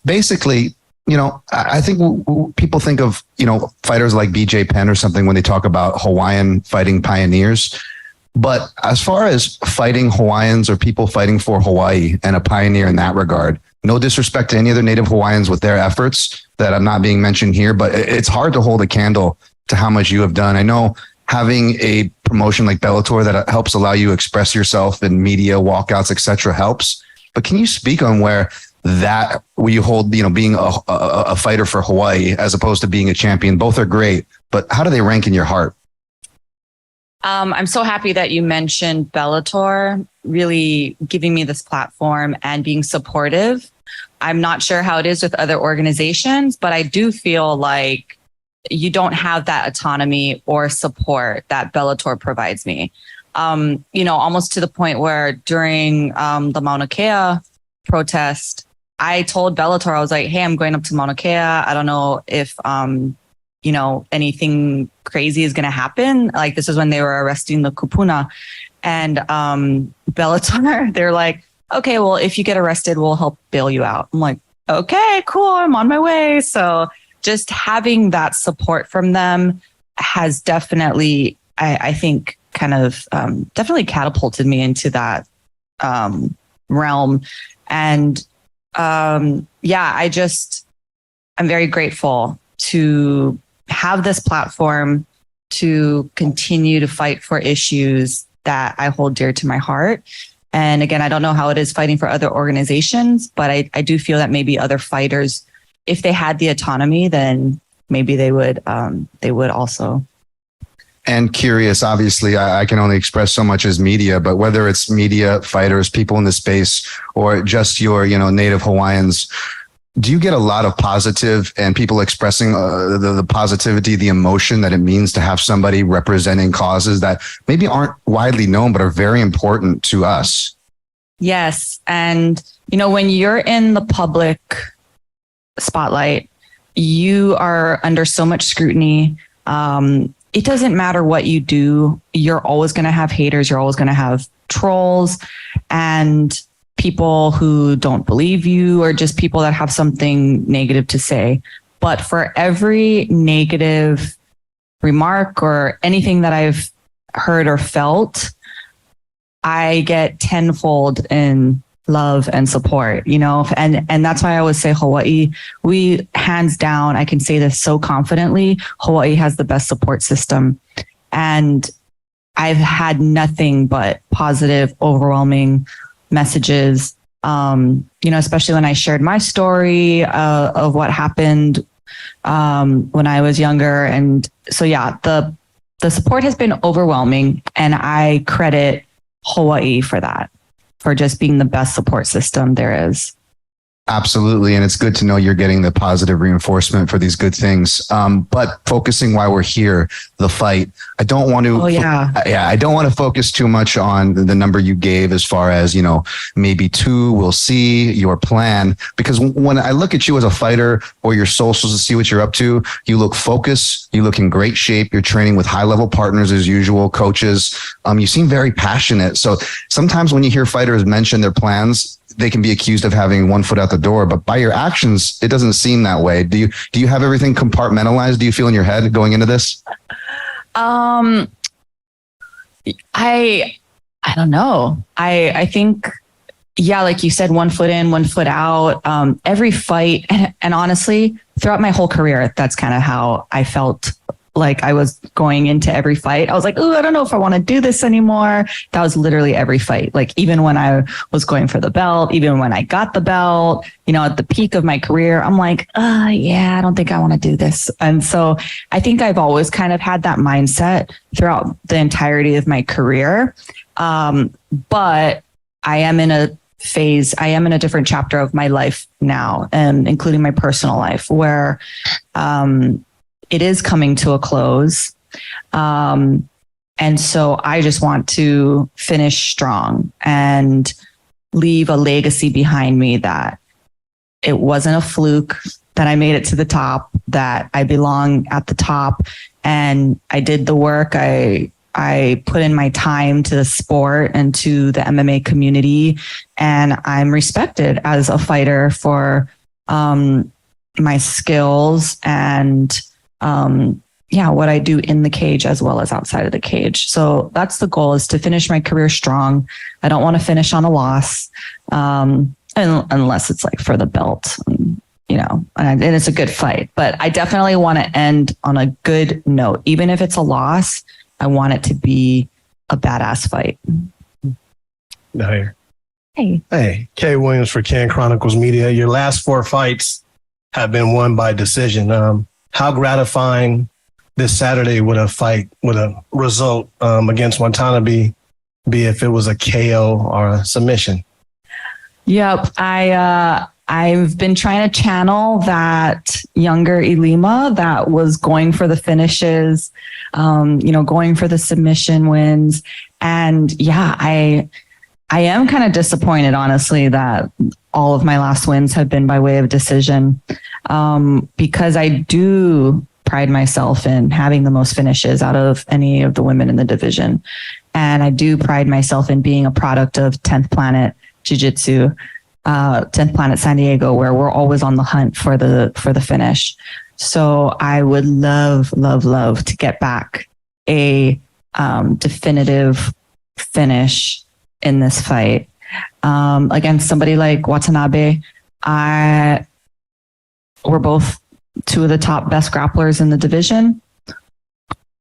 basically, I think people think of, fighters like BJ Penn or something when they talk about Hawaiian fighting pioneers. But as far as fighting Hawaiians or people fighting for Hawaii and a pioneer in that regard, no disrespect to any other Native Hawaiians with their efforts that are not being mentioned here, but it's hard to hold a candle to how much you have done. I know having a promotion like Bellator that helps allow you to express yourself in media, walkouts, etc. helps. But can you speak on where you hold, being a fighter for Hawaii as opposed to being a champion? Both are great, but how do they rank in your heart? I'm so happy that you mentioned Bellator, really giving me this platform and being supportive. I'm not sure how it is with other organizations, but I do feel like you don't have that autonomy or support that Bellator provides me. Almost to the point where during the Mauna Kea protest, I told Bellator, I was like, hey, I'm going up to Mauna Kea. I don't know if anything crazy is going to happen. Like, this is when they were arresting the kupuna, and Bellator, they're like, okay, well, if you get arrested, we'll help bail you out. I'm like, okay, cool. I'm on my way. So just having that support from them has definitely, I think, kind of definitely catapulted me into that realm. And I'm very grateful to have this platform to continue to fight for issues that I hold dear to my heart. And again, I don't know how it is fighting for other organizations, but I do feel that maybe other fighters, if they had the autonomy, then maybe they would also. And curious, obviously, I can only express so much as media, but whether it's media, fighters, people in the space, or just your, Native Hawaiians, do you get a lot of positive and people expressing the positivity, the emotion that it means to have somebody representing causes that maybe aren't widely known, but are very important to us? Yes. And, when you're in the public spotlight, you are under so much scrutiny. It doesn't matter what you do. You're always going to have haters. You're always going to have trolls and people who don't believe you, or just people that have something negative to say. But for every negative remark or anything that I've heard or felt, I get tenfold in love and support, and that's why I always say Hawaii, we hands down, I can say this so confidently, Hawaii has the best support system. And I've had nothing but positive, overwhelming messages, especially when I shared my story of what happened when I was younger. And so, the support has been overwhelming, and I credit Hawaii for that, for just being the best support system there is. Absolutely. And it's good to know you're getting the positive reinforcement for these good things. But focusing while we're here, the fight, I don't want to, I don't want to focus too much on the number you gave as far as, maybe 2, we'll see your plan, because when I look at you as a fighter or your socials to see what you're up to, you look focused, you look in great shape. You're training with high level partners as usual, coaches. You seem very passionate. So sometimes when you hear fighters mention their plans, they can be accused of having one foot out the door, but by your actions, it doesn't seem that way. Do you have everything compartmentalized? Do you feel in your head going into this? I don't know. I think, like you said, 1 foot in, 1 foot out, every fight. And honestly, throughout my whole career, that's kind of how I felt like I was going into every fight. I was like, oh, I don't know if I want to do this anymore. That was literally every fight. Like, even when I was going for the belt, even when I got the belt, at the peak of my career, I'm like, I don't think I want to do this. And so I think I've always kind of had that mindset throughout the entirety of my career. But I am in a phase, I am in a different chapter of my life now, and including my personal life, where, it is coming to a close. And so I just want to finish strong and leave a legacy behind me that it wasn't a fluke, that I made it to the top, that I belong at the top, and I did the work. I put in my time to the sport and to the MMA community, and I'm respected as a fighter for my skills and, what I do in the cage as well as outside of the cage. So that's the goal, is to finish my career strong. I don't want to finish on a loss, unless it's like for the belt, and it's a good fight. But I definitely want to end on a good note. Even if it's a loss, I want it to be a badass fight. Hey, Kay Williams for Can Chronicles Media. Your last 4 fights have been won by decision. How gratifying this Saturday would a result against Watanabe be if it was a KO or a submission? Yep. I've been trying to channel that younger Ilima that was going for the finishes, going for the submission wins. And I am kind of disappointed, honestly, that all of my last wins have been by way of decision, because I do pride myself in having the most finishes out of any of the women in the division. And I do pride myself in being a product of 10th Planet Jiu-Jitsu, 10th Planet San Diego, where we're always on the hunt for the finish. So I would love to get back a definitive finish in this fight against somebody like Watanabe. We're both 2 of the top best grapplers in the division.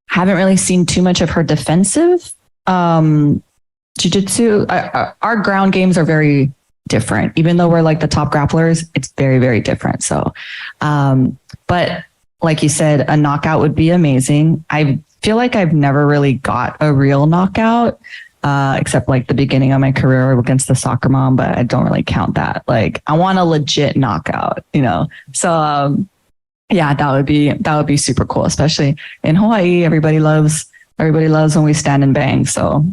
Haven't really seen too much of her defensive jiu-jitsu. Our ground games are very different. Even though we're like the top grapplers, it's very, very different. So, but like you said, a knockout would be amazing. I feel like I've never really got a real knockout, except like the beginning of my career against the soccer mom, but I don't really count that. Like, I want a legit knockout, So, that would be super cool, especially in Hawaii. Everybody loves when we stand and bang. So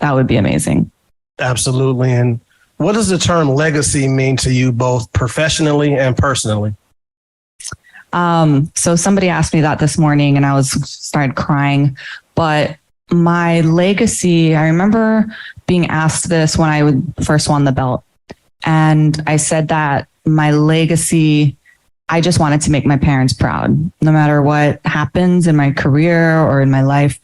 that would be amazing. Absolutely. And what does the term legacy mean to you, both professionally and personally? So somebody asked me that this morning and I started crying, but my legacy, I remember being asked this when I first won the belt. And I said that my legacy, I just wanted to make my parents proud. No matter what happens in my career or in my life,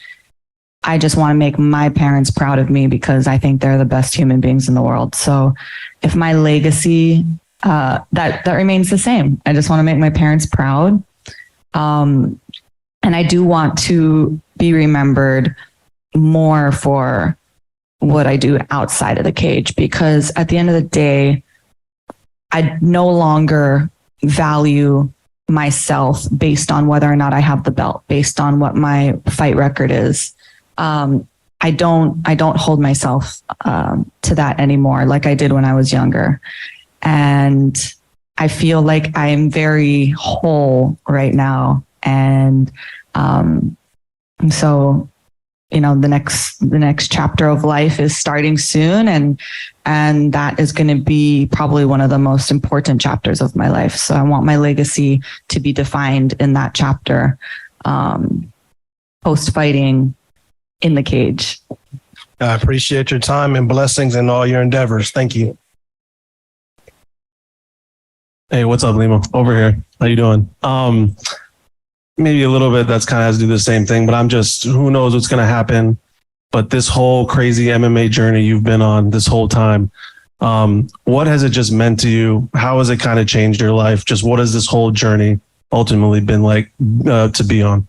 I just want to make my parents proud of me because I think they're the best human beings in the world. So if my legacy, that remains the same. I just want to make my parents proud. And I do want to be remembered more for what I do outside of the cage, because at the end of the day, I no longer value myself based on whether or not I have the belt, based on what my fight record is. I don't hold myself to that anymore like I did when I was younger. And I feel like I'm very whole right now. And so, the next chapter of life is starting soon. And that is going to be probably one of the most important chapters of my life. So I want my legacy to be defined in that chapter, post-fighting in the cage. I appreciate your time and blessings in all your endeavors. Thank you. Hey, what's up, Lima? Over here. How you doing? Maybe a little bit that's kind of has to do the same thing, but who knows what's going to happen. But this whole crazy MMA journey you've been on this whole time, what has it just meant to you? How has it kind of changed your life? Just what has this whole journey ultimately been like to be on?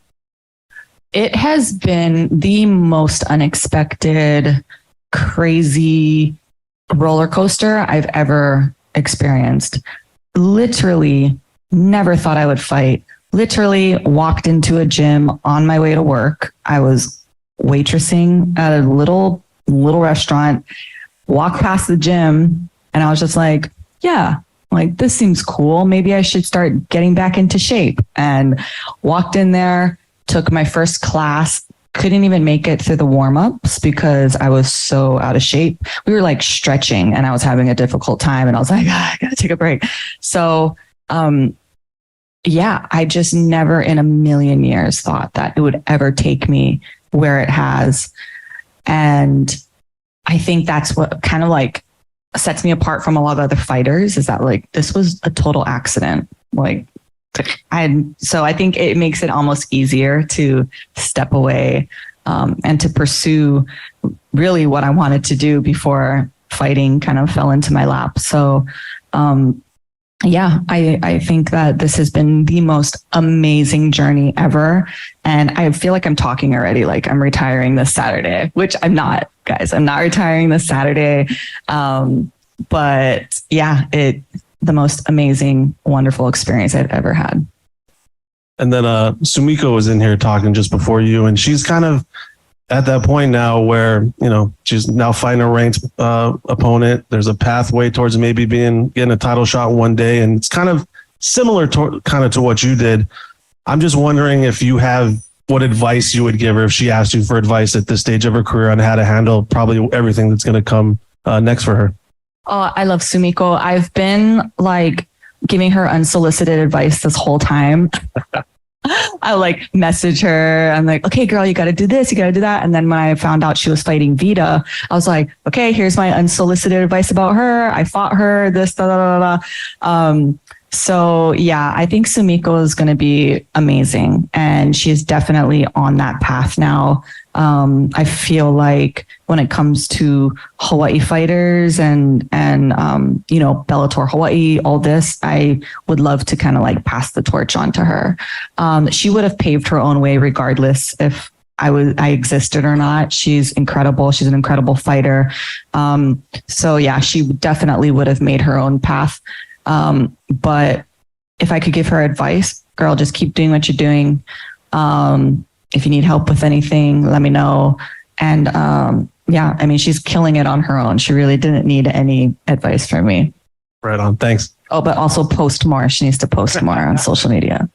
It has been the most unexpected, crazy roller coaster I've ever experienced. Literally never thought I would fight. Literally walked into a gym on my way to work. I was waitressing at a little restaurant, walked past the gym, and I was just like, yeah, like this seems cool. Maybe I should start getting back into shape. And walked in there, took my first class, couldn't even make it through the warm-ups because I was so out of shape. We were like stretching and I was having a difficult time and I was like, I gotta take a break. So, I just never in a million years thought that it would ever take me where it has. And I think that's what kind of like sets me apart from a lot of other fighters is that like this was a total accident. Like, so I think it makes it almost easier to step away and to pursue really what I wanted to do before fighting kind of fell into my lap. So yeah, I think that this has been the most amazing journey ever. And I feel like I'm talking already, like I'm retiring this Saturday, which I'm not, guys. I'm not retiring this Saturday. But yeah, the most amazing, wonderful experience I've ever had. And then Sumiko was in here talking just before you, and she's kind of at that point now where, you know, she's now fighting a ranked opponent. There's a pathway towards maybe getting a title shot one day. And it's kind of similar to what you did. I'm just wondering if you have what advice you would give her if she asked you for advice at this stage of her career on how to handle probably everything that's going to come next for her. Oh, I love Sumiko. I've been like giving her unsolicited advice this whole time. I like message her. I'm like, okay, girl, you got to do this. You got to do that. And then when I found out she was fighting Vita, I was like, okay, here's my unsolicited advice about her. I fought her, this, da, da, da, da. So yeah, I think Sumiko is going to be amazing. And she's definitely on that path now. I feel like when it comes to Hawaii fighters and you know, Bellator Hawaii, all this, I would love to kind of like pass the torch on to her. She would have paved her own way regardless if I existed or not. She's incredible. She's an incredible fighter. So yeah, she definitely would have made her own path. But if I could give her advice, girl, just keep doing what you're doing. If you need help with anything, let me know. And yeah, I mean, she's killing it on her own. She really didn't need any advice from me. Right on. Thanks. Oh, but also post more. She needs to post more on social media.